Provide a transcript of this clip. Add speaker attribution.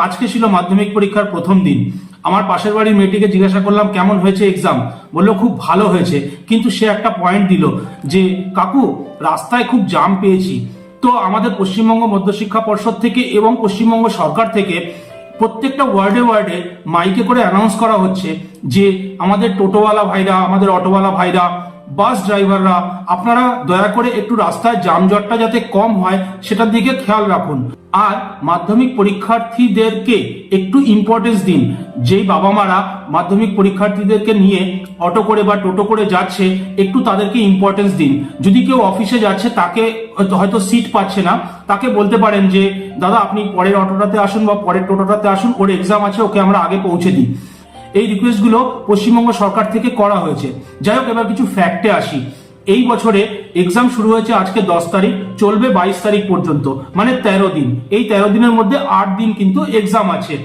Speaker 1: আজকে ছিল মাধ্যমিক পরীক্ষার প্রথম দিন। আমার পাশের বাড়ির মেয়েটিকে জিজ্ঞাসা করলাম কেমন হয়েছে এক্সাম, বললো খুব ভালো হয়েছে, কিন্তু সে একটা পয়েন্ট দিল যে কাকু রাস্তায় খুব জাম পেয়েছি। তো আমাদের পশ্চিমবঙ্গ মধ্যশিক্ষা পর্ষদ থেকে এবং পশ্চিমবঙ্গ সরকার থেকে প্রত্যেকটা ওয়ার্ডে ওয়ার্ডে মাইকে করে অ্যানাউন্স করা হচ্ছে যে আমাদের টোটোওয়ালা ভাইরা, আমাদের অটোওয়ালা ভাইরা, বাস ড্রাইভাররা, আপনারা দয়া করে একটু রাস্তায় যানজটটা যাতে কম হয় সেটার দিকে খেয়াল রাখুন। আর মাধ্যমিক পরীক্ষার্থীদেরকে একটু ইম্পর্টেন্স দিন। যেই বাবা মারা মাধ্যমিক পরীক্ষার্থীদেরকে নিয়ে অটো করে বা টোটো করে যাচ্ছে, একটু তাদেরকে ইম্পর্টেন্স দিন। যদি কেউ অফিসে যাচ্ছে, তাকে হয়তো সিট পাচ্ছে না, তাকে বলতে পারেন যে দাদা আপনি পরের অটোটাতে আসুন বা পরের টোটোটাতে আসুন, ওর এক্সাম আছে, ওকে আমরা আগে পৌঁছে দিই। এই রিকোয়েস্টগুলো পশ্চিমবঙ্গ সরকার থেকে করা হয়েছে। যাই হোক, এবার কিছু ফ্যাক্টে আসি। এই বছরে এক্সাম শুরু হয়েছে আজকে 10 তারিখ, চলবে 22 তারিখ পর্যন্ত, মানে 13 দিন। এই 13 দিনের মধ্যে 8 দিন কিন্তু এক্সাম আছে।